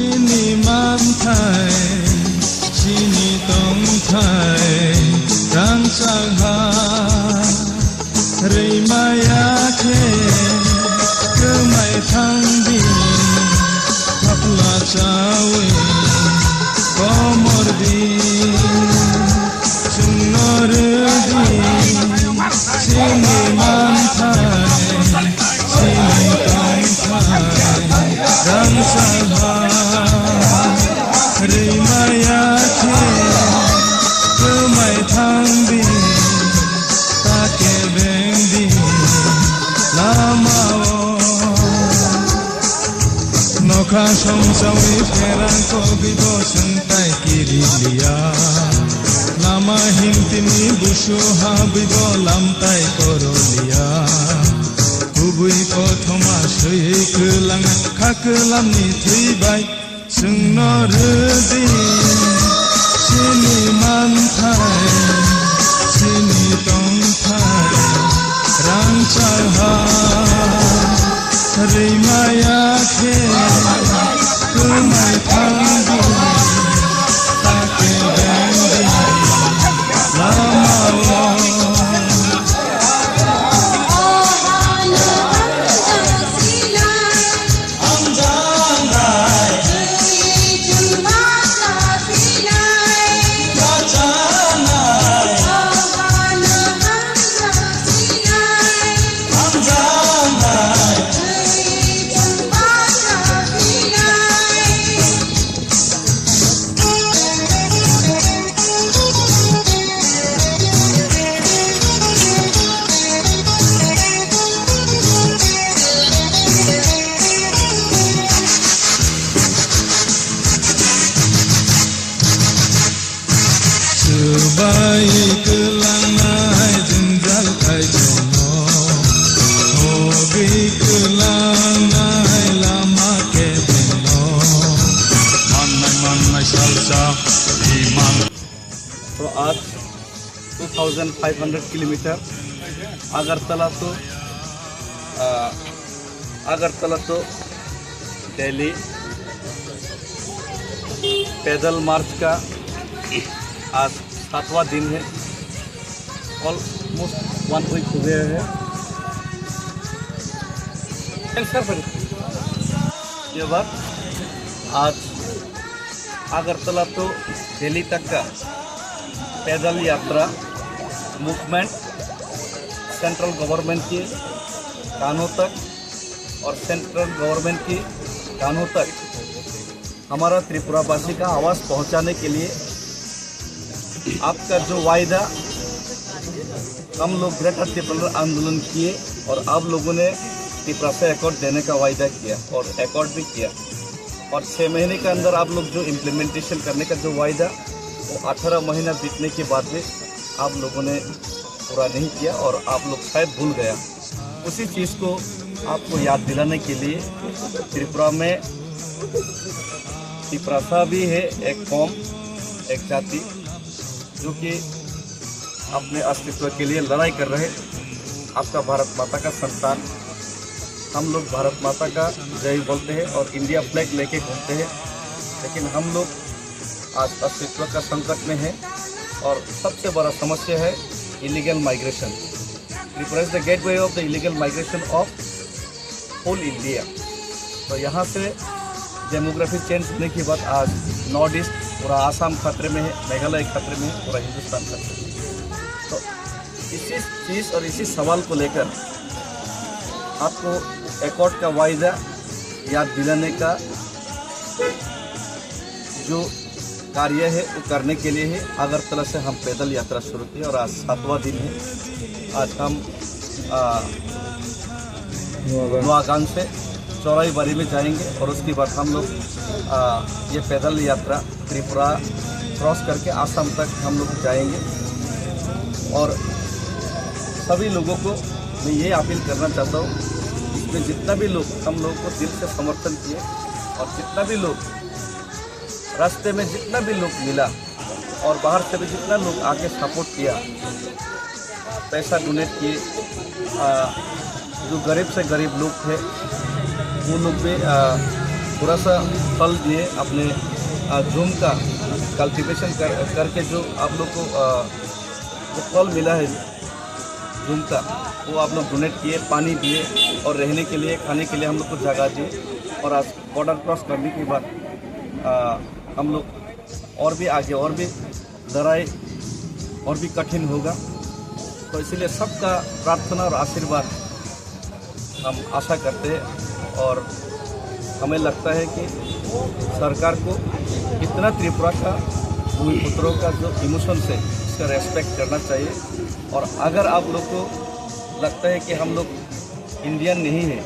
Sini mantai, sini tongkai, rang sangha, rimaya ke, kemai tangdi, kapla cawe, komordi, sunnordi, sini mantai, sini tongkai, rang sangha. Rimaya ke kemai tangdi take bengdi lamao nokha somsawi ferang ko bibo santai kirilia lama hintini busu habibo lamtai korolia kubui kothoma sui kelang khakelamni theibai Sunnordi, sini mantai, sini tongtai, rang sangha, rimaya ke, kemai tangdi, take bengdi, lamao. Sebaik kelangai jenjal kai jono, hobi kelangai lama ke beno, manai salsa iman. तो आज 2500 kilometre Agartala तो दिल्ली पैदल मार्च का आज 7वां दिन है। Almost 1 week हो गया है। ये बात आज अगरतला तो दिल्ली तक का पैदल यात्रा मूवमेंट सेंट्रल गवर्नमेंट की कानों तक और सेंट्रल गवर्नमेंट की कानों तक हमारा त्रिपुरावासी का आवाज़ पहुंचाने के लिए आपका जो वायदा हम लोग ग्रेटर त्रिपुरा आंदोलन किए और आप लोगों ने त्रिपुरा से एकॉर्ड देने का वायदा किया और एकॉर्ड भी किया और 6 महीने के अंदर आप लोग जो इम्प्लीमेंटेशन करने का जो वायदा वो 18 महीना बीतने के बाद भी आप लोगों ने पूरा नहीं किया और आप लोग शायद भूल गया। उसी चीज़ को आपको याद दिलाने के लिए त्रिपुरा में त्रिपुरा भी है एक कौम, एक जाति जो कि अपने अस्तित्व के लिए लड़ाई कर रहे। आपका भारत माता का संतान, हम लोग भारत माता का जय बोलते हैं और इंडिया फ्लैग लेके घूमते हैं, लेकिन हम लोग आज अस्तित्व का संकट में है और सबसे बड़ा समस्या है illegal migration. Tripura is the gateway of the illegal migration of whole India. तो यहाँ से डेमोग्राफी चेंज होने के बाद आज नॉर्थ ईस्ट पूरा आसाम खतरे में है, मेघालय खतरे में है, पूरा हिंदुस्तान खतरे में है। तो इसी चीज़ और इसी सवाल को लेकर आपको एकॉर्ड का वायदा याद दिलाने का जो कार्य है वो करने के लिए है। अगरतला से हम पैदल यात्रा शुरू की और आज 7वां दिन है। आज हम नवागांव से चौराईबाड़ी में जाएंगे और उसके बाद हम लोग ये पैदल यात्रा त्रिपुरा क्रॉस करके आसाम तक हम लोग जाएंगे। और सभी लोगों को मैं ये अपील करना चाहता हूँ, इसमें जितना भी लोग हम लोगों को दिल से समर्थन किए और जितना भी लोग रास्ते में जितना भी लोग मिला और बाहर से भी जितना लोग आके सपोर्ट किया, पैसा डोनेट किए, जो गरीब से गरीब लोग थे वो लोग भी थोड़ा सा फल दिए अपने झूम का कल्टीवेशन करके जो आप लोग को जो फल मिला है झूम का, वो आप लोग डोनेट किए, पानी दिए और रहने के लिए खाने के लिए हम लोग को जगह दिए। और आज बॉर्डर क्रॉस करने के बाद हम लोग और भी आगे और भी लड़ाई और भी कठिन होगा, तो इसलिए सबका प्रार्थना और आशीर्वाद हम आशा करते हैं। और हमें लगता है कि सरकार को इतना त्रिपुरा का भूमिपुत्रों का जो इमोशन से इसका रेस्पेक्ट करना चाहिए। और अगर आप लोग को लगता है कि हम लोग इंडियन नहीं है,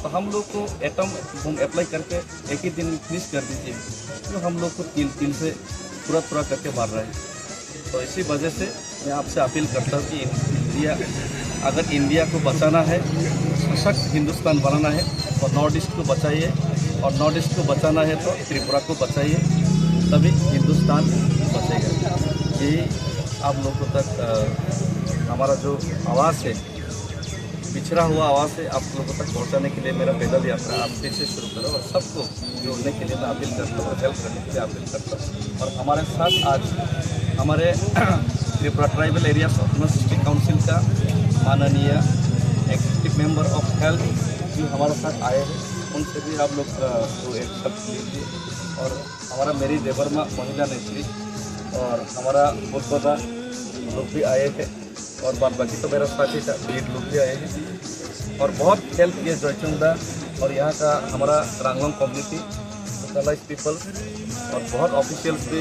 तो हम लोग को एटम बम अप्लाई करके एक ही दिन फिनिश कर दीजिए, तो हम लोग को तिल से पूरा करके मार रहे हैं। तो इसी वजह से मैं आपसे अपील करता हूँ कि अगर इंडिया को बचाना है, सशक्त हिंदुस्तान बनाना है, तो नॉर्थ ईस्ट को बचाइए, और नॉर्थ ईस्ट को बचाना है तो त्रिपुरा को बचाइए, तभी हिंदुस्तान बचेगा। यही आप लोगों तक हमारा जो आवाज़ है, पिछड़ा हुआ आवाज़ है, आप लोगों तक पहुंचाने के लिए मेरा पैदल यात्रा आप फिर से शुरू करो। और सबको जोड़ने के लिए मैं अपील करता हूँ और हेल्प करने के लिए अपील करता हूँ। और हमारे साथ आज हमारे Tripura tribal area autonomous district council का माननीय एग्जीक्यूटिव मेंबर ऑफ हेल्थ भी हमारे साथ आए हैं, उनसे भी आप लोग को एक शब्द लीजिए। और हमारा मेरी देवरमा महिला नेत्री और हमारा बुद्धदा लोग भी आए थे, और बाद बाकी तो मेरा साथी था लीड लोग भी आए हैं और बहुत हेल्प किए जयचंदा और यहाँ का हमारा रांगलोंग कम्युनिटी लोकलाइज पीपल और बहुत ऑफिशियल्स भी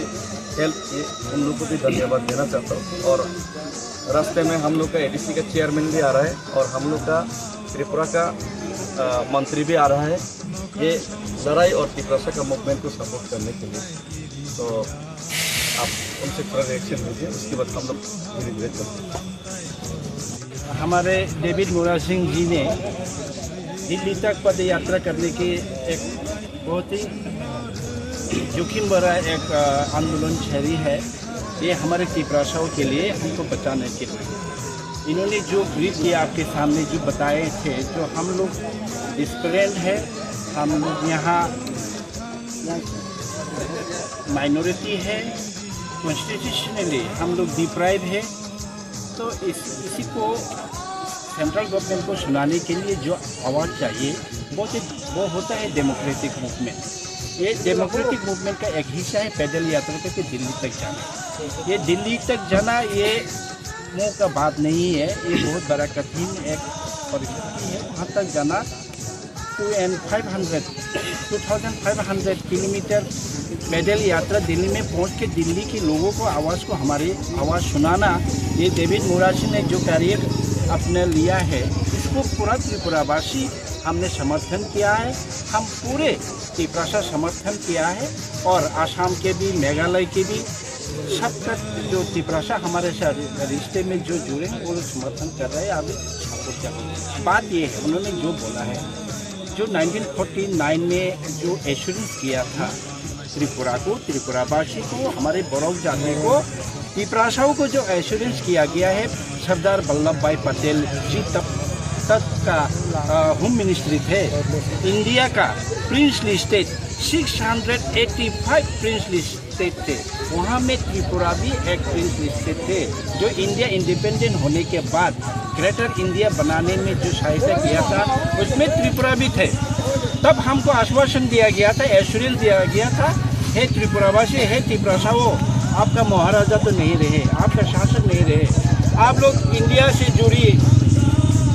हेल्प किए, उन लोगों को भी धन्यवाद देना चाहता हूँ। और रास्ते में हम लोग का एडीसी का चेयरमैन भी आ रहा है और हम लोग का त्रिपुरा का मंत्री भी आ रहा है, ये लड़ाई और त्रिपुरा का मूवमेंट को सपोर्ट करने के लिए। तो आप उनसे थोड़ा रिएक्शन दीजिए, उसके बाद हम लोग धीरे धीरे चलते हैं। हमारे डेविड मोरा सिंह जी ने दिल्ली तक पद यात्रा करने की एक बहुत ही जोखिम भरा एक आंदोलन छेड़ी है। ये हमारे त्रिपुराओं के लिए हमको बचाने के लिए इन्होंने जो ब्रीफ किया आपके सामने जो बताए थे, जो हम लोग डिस्परेंट है, हम लोग यहाँ माइनॉरिटी है, कॉन्स्टिट्यूशनली हम लोग डिप्राइव है। तो इसी को सेंट्रल गवर्नमेंट को सुनाने के लिए जो आवाज़ चाहिए वो होता है डेमोक्रेटिक मूवमेंट। ये डेमोक्रेटिक मूवमेंट का एक हिस्सा है पैदल यात्रा करके दिल्ली तक जाना। ये दिल्ली तक जाना ये मुँह का बात नहीं है, ये बहुत बड़ा कठिन एक परिस्थिति है। वहाँ तक जाना 2500 किलोमीटर पैदल यात्रा दिल्ली में पहुँच के दिल्ली के लोगों को आवाज़ को हमारी आवाज़ सुनाना, ये डेविड मोरा सिंह ने जो कार्य अपने लिया है, इसको पूरा त्रिपुरावासी हमने समर्थन किया है। हम पूरे त्रिपुरा समर्थन किया है और आसाम के भी, मेघालय के भी, सबका जो त्रिपुरा हमारे साथ रिश्ते में जो जुड़े हैं वो लोग समर्थन कर रहे हैं। अभी सपोर्ट कर रहे हैं। बात ये है, उन्होंने जो बोला है, जो 1949 में जो एश्योरेंस किया था त्रिपुरा को, त्रिपुरावासी को, हमारे बोरोक जाति को, त्रिपुराओं को जो एश्योरेंस किया गया है, सरदार वल्लभ भाई पटेल जी तब का होम मिनिस्ट्री थे। इंडिया का प्रिंसली स्टेट 685 प्रिंसली स्टेट थे, वहाँ में त्रिपुरा भी एक प्रिंसली स्टेट थे। जो इंडिया इंडिपेंडेंट होने के बाद ग्रेटर इंडिया बनाने में जो सहायता किया था, उसमें त्रिपुरा भी थे। तब हमको आश्वासन दिया गया था, एश्योरेंस दिया गया था, हे त्रिपुरावासी, हे त्रिपुराओं, आपका महाराजा तो नहीं रहे, आपका शासक नहीं रहे, आप लोग इंडिया से जुड़िए,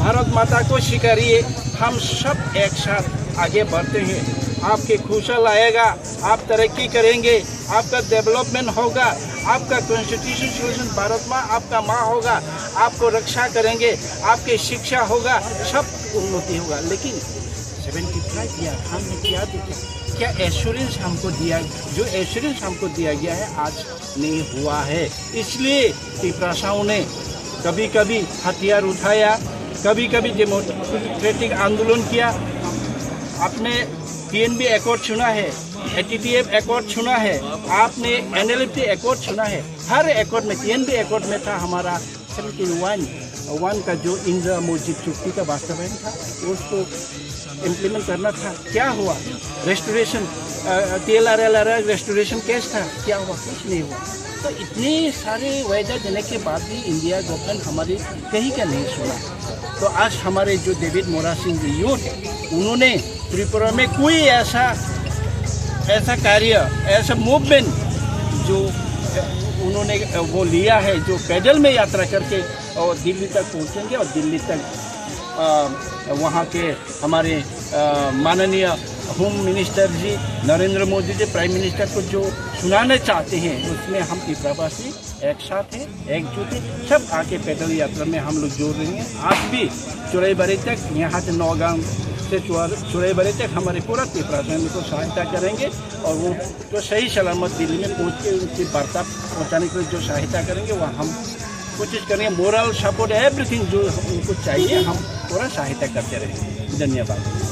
भारत माता को स्वीकारिए, हम सब एक साथ आगे बढ़ते हैं, आपके खुशहाल आएगा, आप तरक्की करेंगे, आपका डेवलपमेंट होगा, आपका कॉन्स्टिट्यूशन सोल्यूशन भारत माँ आपका माँ होगा, आपको रक्षा करेंगे, आपकी शिक्षा होगा, सब उन्नति होगा। लेकिन 75 ईयर हमने क्या क्या एश्योरेंस हमको दिया, जो एश्योरेंस हमको दिया गया है आज नहीं हुआ है। इसलिए त्रिपुराओं ने कभी कभी हथियार उठाया, कभी कभी डेमोक्रेटिक आंदोलन किया। आपने PNB एकॉर्ड चुना है, ATTF एकॉर्ड चुना है, आपने NLFT एकॉर्ड चुना है। हर एकॉर्ड में, PNB एकॉर्ड में था हमारा 71 का जो इंदिरा मस्जिद चुक्ति का वास्तवायन था, उसको इम्प्लीमेंट करना था, क्या हुआ? रेस्टोरेशन TLRLR रेस्टोरेशन केस था, क्या हुआ? कुछ नहीं हुआ। तो इतने सारे वायदा देने के बाद भी इंडिया गवर्नमेंट हमारी कहीं का नहीं सुना। तो आज हमारे जो डेविड मोरारसिंह यूथ, उन्होंने त्रिपुरा में कोई ऐसा कार्य, ऐसा मूवमेंट जो उन्होंने वो लिया है, जो पैदल में यात्रा करके और दिल्ली तक पहुंचेंगे और दिल्ली तक वहाँ के हमारे माननीय होम मिनिस्टर जी नरेंद्र मोदी जी प्राइम मिनिस्टर को जो सुनाना चाहते हैं, उसमें हम त्रिपुरावासी एक साथ हैं, एकजुट हैं, सब आके पैदल यात्रा में हम लोग जोड़ रहे हैं। आज भी चुराईबाड़ी तक, यहाँ से नौगांव से चुराईबाड़ी तक हमारे पूरा त्रिपुरा को सहायता करेंगे और वो तो सही सलामत दिल्ली में पहुँच के उनकी वार्ता पहुँचाने के लिए जो सहायता करेंगे वह हम कोशिश करेंगे। मोरल सपोर्ट एवरीथिंग जो उनको चाहिए हम पूरा सहायता करते रहेंगे। धन्यवाद।